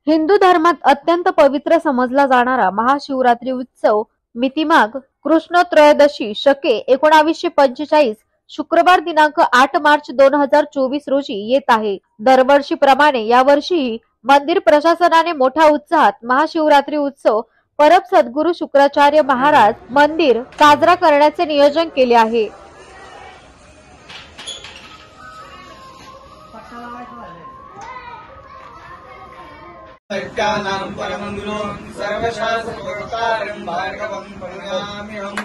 हिंदू धर्मात अत्यंत पवित्र समजला जाणारा महाशिवरात्री उत्सव मितिमाघ कृष्ण त्रयोदशी शके 1945 शुक्रवार दिनांक 8 मार्च 2024 रोजी येत आहे. दरवर्षीप्रमाणे यावर्षीही मंदिर प्रशासनाने मोठ्या उत्साहात महाशिवरात्री उत्सव परम सद्गुरू शुक्राचार्य महाराज मंदिर साजरा करण्याचे नियोजन केले आहे. सत्यानां परमं गुरो सर्वशास्त्रकारं भार्गवं प्रणमाम्यहम्।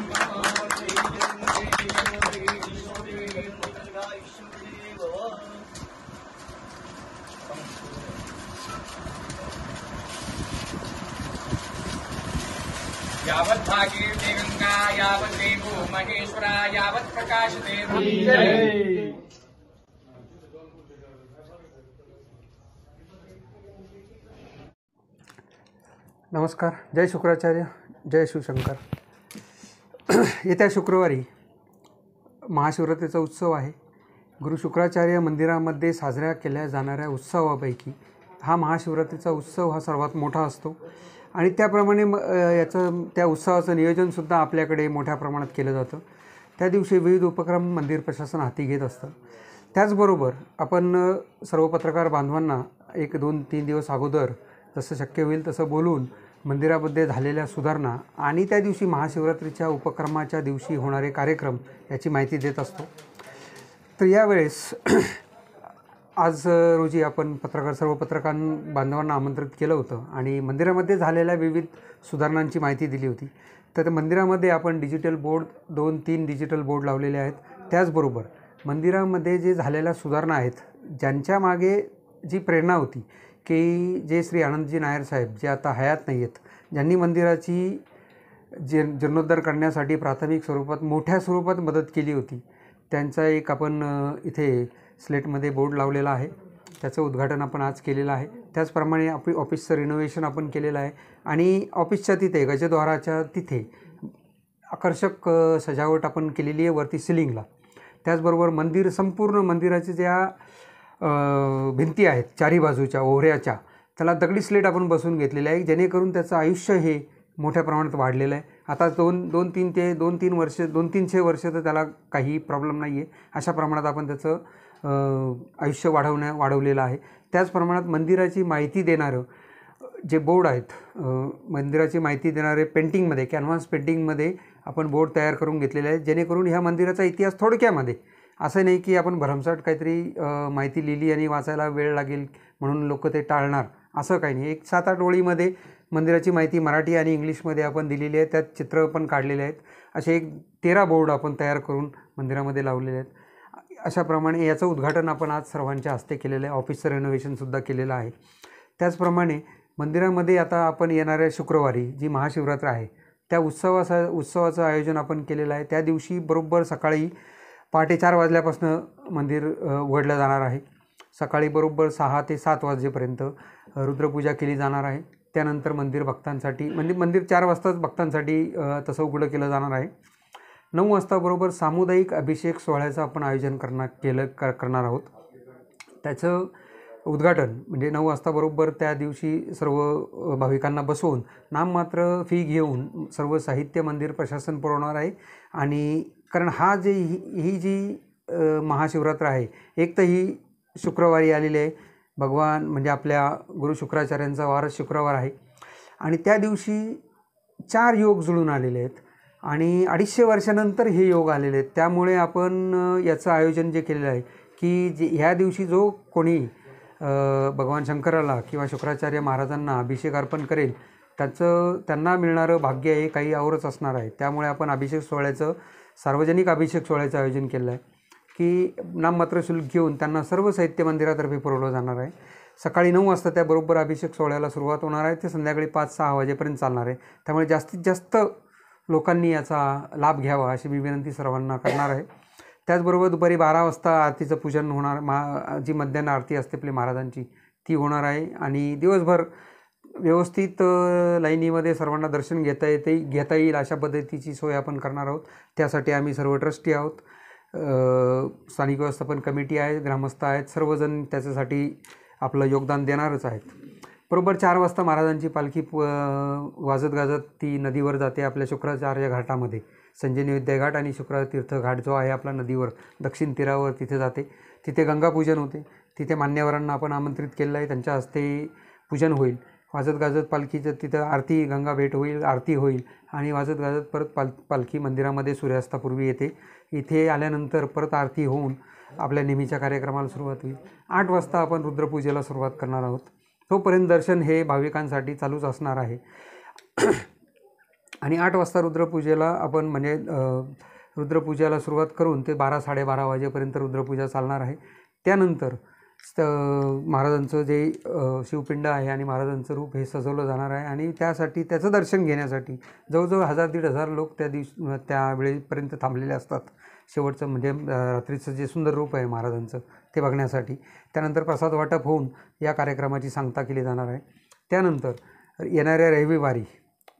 यावत् भागीरथी गंगा यावत् देवो महेश्वरा यावत् प्रकाशते जय। नमस्कार, जय शुक्राचार्य, जय शिवशंकर। येत्या शुक्रवारी महाशिवरात्रीचा उत्सव आहे। गुरु शुक्राचार्य मंदिरामध्ये साजऱ्या केल्या जाणाऱ्या उत्सवापैकी हा महाशिवरात्रीचा उत्सव हा सर्वात मोठा असतो आणि त्याप्रमाणे त्या उत्सवाचं नियोजनसुद्धा आपल्याकडे मोठ्या प्रमाणात केलं जातं। त्या दिवशी विविध उपक्रम मंदिर प्रशासन हाती घेत असतं। त्याचबरोबर आपण सर्व पत्रकार बांधवांना 1-2-3 दिवस अगोदर जसं शक्य होईल तसं बोलून मंदिरामध्ये झालेल्या सुधारणा आणि त्या दिवशी महाशिवरात्रीच्या उपक्रमाच्या दिवशी होणारे कार्यक्रम याची माहिती देत असतो। तर यावेळेस आज रोजी आपण सर्व पत्रकार बांधवांना आमंत्रित केलं होतं आणि मंदिरामध्ये झालेल्या विविध सुधारणांची माहिती दिली होती। तर त्या मंदिरामध्ये आपण डिजिटल बोर्ड 2-3 डिजिटल बोर्ड लावलेले आहेत। त्याचबरोबर मंदिरामध्ये जे झालेल्या सुधारणा आहेत, ज्यांच्या मागे जी प्रेरणा होती की जे श्री आनंदजी नायर साहेब जे आता हयात नाही आहेत, ज्यांनी मंदिराची जीर्णोद्धार करण्यासाठी प्राथमिक स्वरूपात मोठ्या स्वरूपात मदत केली होती, त्यांचा एक आपण इथे स्लेटमध्ये बोर्ड लावलेला आहे। त्याचं उद्घाटन आपण आज केलेलं आहे। त्याचप्रमाणे ऑफिसचं रिनोव्हेशन आपण केलेलं आहे आणि ऑफिसच्या तिथे गजद्वाराच्या तिथे आकर्षक सजावट आपण केलेली आहे वरती सिलिंगला। त्याचबरोबर संपूर्ण मंदिराच्या ज्या भिंती आहेत चारी बाजूच्या ओहऱ्याच्या, त्याला दगडी स्लेट आपण बसून घेतलेले आहे, जेणेकरून त्याचं आयुष्य हे मोठ्या प्रमाणात वाढलेलं आहे। आता 2-300 वर्ष तर त्याला काही प्रॉब्लेम नाही आहे, अशा प्रमाणात आपण त्याचं आयुष्य वाढवलेलं आहे। त्याच प्रमाणात मंदिराची माहिती देणारं जे बोर्ड आहेत, मंदिराची माहिती देणारे पेंटिंगमध्ये कॅनव्हास पेंटिंगमध्ये आपण बोर्ड तयार करून घेतलेले आहेत, जेणेकरून ह्या मंदिराचा इतिहास थोडक्यामध्ये, असं नाही की आपण भरमसाठ काहीतरी माहिती लिहिली आणि वाचायला वेळ लागेल म्हणून लोक ते टाळणार, असं काही नाही। एक 7-8 ओळीमध्ये मंदिराची माहिती मराठी आणि इंग्लिशमध्ये आपण दिलेली आहे। त्यात चित्र पण काढलेले आहेत। असे 13 बोर्ड आपण तयार करून मंदिरामध्ये लावलेले आहेत। अशाप्रमाणे याचं उद्घाटन आपण आज सर्वांच्या हस्ते केलेलं आहे। ऑफिसचं रेनोव्हेशनसुद्धा केलेलं आहे। त्याचप्रमाणे मंदिरामध्ये आता आपण येणाऱ्या शुक्रवारी जी महाशिवरात्र आहे त्या उत्सवाचं आयोजन आपण केलेलं आहे। त्या दिवशी बरोबर सकाळी पहाटे 4 वाजल्यापासून मंदिर उघडलं जाणार आहे। सकाळी बरोबर 6 ते 7 वाजेपर्यंत रुद्रपूजा केली जाणार आहे। त्यानंतर मंदिर भक्तांसाठी मंदिर 4 वाजताच भक्तांसाठी तसं उघडं केलं जाणार आहे। 9 वाजता बरोबर सामुदायिक अभिषेक सोहळ्याचं आपण आयोजन करणार आहोत। त्याचं उद्घाटन 9 वाजता बरोबर त्या दिवशी सर्व भाविकांना बसवून नाममात्र फी घेऊन सर्व साहित्य मंदिर प्रशासन पुरवणार आहे। आणि कारण ही जी महाशिवरात्र आहे, एक तर ही शुक्रवारी आलेली आहे, भगवान आपल्या गुरु शुक्राचार्यांचा वारच शुक्रवार आहे आणि त्या दिवशी 4 योग जुळून आलेले आहेत आणि 250 वर्षानंतर हे योग आलेले आहेत। त्यामुळे आपण याचं आयोजन जे केलेलं आहे की ह्या दिवशी जो कोणी भगवान शंकराला किंवा शुक्राचार्य महाराजांना अभिषेक अर्पण करेल त्यांना मिळणारं भाग्य हे काही औरच असणार आहे। त्यामुळे आपण सार्वजनिक अभिषेक सोहळ्याचं आयोजन केलं आहे की नाममात्र शुल्क घेऊन त्यांना सर्व साहित्य मंदिरातर्फे पुरवलं जाणार आहे। सकाळी 9 वाजता त्याबरोबर अभिषेक सोहळ्याला सुरुवात होणार आहे, ते संध्याकाळी 5-6 वाजेपर्यंत चालणार आहे। त्यामुळे जास्तीत जास्त लोकांनी याचा लाभ घ्यावा अशी मी विनंती सर्वांना करणार आहे। त्याचबरोबर दुपारी 12 वाजता आरतीचं पूजन होणार, जी मध्याह्न आरती असते आपली महाराजांची ती होणार आहे आणि दिवसभर व्यवस्थित लाईनीमध्ये सर्वांना दर्शन घेता येईल अशा पद्धतीची सोय आपण करणार आहोत। त्यासाठी आम्ही सर्व ट्रस्टी आहोत, स्थानिक व्यवस्थापन कमिटी आहे, ग्रामस्थ आहेत, सर्वजण त्याच्यासाठी आपलं योगदान देणारच आहेत। बरोबर 4 वाजता महाराजांची पालखी वाजत गाजत ती नदीवर जाते आपल्या शुक्राचार्य घाटामध्ये. संजीवनी विद्या घाट आणि शुक्रातीर्थ घाट जो आहे आपला नदीवर दक्षिण तीरावर तिथे जाते. तिथे गंगापूजन होते. तिथे मान्यवरांना आपण आमंत्रित केलेलं आहे. त्यांच्या हस्ते पूजन होईल. वाजत गाजत पालखीचं तिथं आरती, गंगा भेट होईल, आरती होईल आणि वाजत गाजत परत पालखी मंदिरामध्ये सूर्यास्तापूर्वी येते. इथे आल्यानंतर परत आरती होऊन आपल्या नेहमीच्या कार्यक्रमाला सुरुवात होईल. 8 वाजता आपण रुद्रपूजेला सुरुवात करणार आहोत. तोपर्यंत दर्शन हे भाविकांसाठी चालूच असणार आहे. आणि 8 वाजता रुद्रपूजेला आपण म्हणजे रुद्रपूजेला सुरुवात करून ते 12-12:30 वाजेपर्यंत रुद्रपूजा चालणार आहे. त्यानंतर महाराजांचं जे शिवपिंड आहे आणि महाराजांचं रूप हे सजवलं जाणार आहे आणि त्यासाठी त्याचं दर्शन घेण्यासाठी जवळजवळ 1000-1500 लोक त्यावेळेपर्यंत थांबलेले असतात. शेवटचं म्हणजे रात्रीचं जे सुंदर रूप आहे महाराजांचं ते बघण्यासाठी. त्यानंतर प्रसाद वाटप होऊन या कार्यक्रमाची सांगता केली जाणार आहे. त्यानंतर येणाऱ्या रविवारी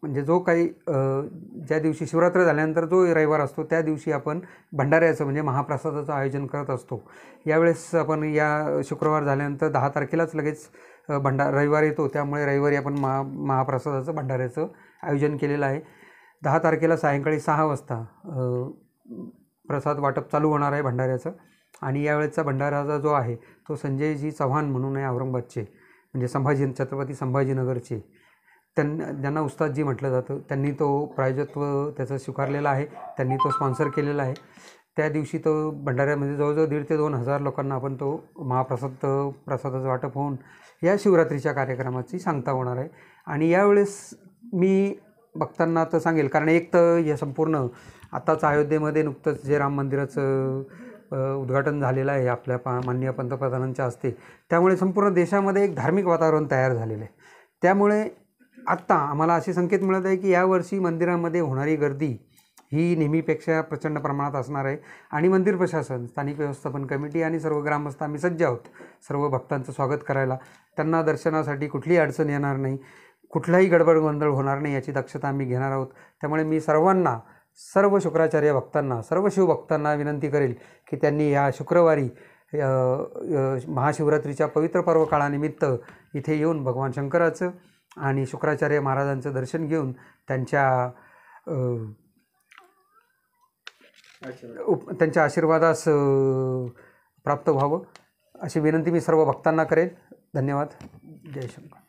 म्हणजे जो काही ज्या दिवशी शिवरात्र झाल्यानंतर जो रविवार असतो त्या दिवशी आपण भंडाऱ्याचं म्हणजे महाप्रसादाचं आयोजन करत असतो. यावेळेस आपण या शुक्रवार झाल्यानंतर 10 तारखेलाच लगेच रविवार येतो. त्यामुळे रविवारी आपण महाप्रसादाचं भंडाऱ्याचं आयोजन केलेलं आहे. 10 तारखेला सायंकाळी 6 वाजता प्रसाद वाटप चालू होणार आहे भंडाऱ्याचं. आणि यावेळेचा भंडारा जो आहे तो संजयजी चव्हाण म्हणून आहे औरंगाबादचे, म्हणजे छत्रपती संभाजीनगरचे. ज्यांना उस्तादजी म्हटलं जातं. त्यांनी तो प्रायोजकत्व त्याचं स्वीकारलेला आहे. त्यांनी तो स्पॉन्सर केलेला आहे. त्या दिवशी तो भंडाऱ्यामध्ये जवळजवळ 1,500 ते 2,000 लोकांना आपण तो प्रसादाचं वाटप होऊन या शिवरात्रीच्या कार्यक्रमाची सांगता होणार आहे. आणि यावेळेस मी भक्तांना तर सांगेल, कारण एक तर या संपूर्ण आताच अयोध्येमध्ये नुकतंच जे राम मंदिराचं उद्घाटन झालेलं आहे आपल्या माननीय पंतप्रधानांच्या हस्ते, त्यामुळे संपूर्ण देशामध्ये एक धार्मिक वातावरण तयार झालेलं आहे. त्यामुळे आत्ता आम्हाला असे संकेत मिळत आहे की यावर्षी मंदिरामध्ये होणारी गर्दी ही नेहमीपेक्षा प्रचंड प्रमाणात असणार आहे. आणि मंदिर प्रशासन, स्थानिक व्यवस्थापन कमिटी आणि सर्व ग्रामस्थ आम्ही सज्ज आहोत सर्व भक्तांचं स्वागत करायला. त्यांना दर्शनासाठी कुठलीही अडचण येणार नाही, कुठलाही गडबड गोंधळ होणार नाही याची दक्षता आम्ही घेणार आहोत. त्यामुळे मी सर्व शुक्राचार्य भक्तांना, सर्व शिवभक्तांना विनंती करेल की त्यांनी या शुक्रवारी महाशिवरात्रीच्या पवित्र पर्व काळानिमित्त इथे येऊन भगवान शंकराचं आणि शुक्राचार्य महाराजांचं दर्शन घेऊन त्यांच्या आशीर्वादास प्राप्त व्हावं अशी विनंती मी सर्व भक्तांना करेन. धन्यवाद. जय शंकर.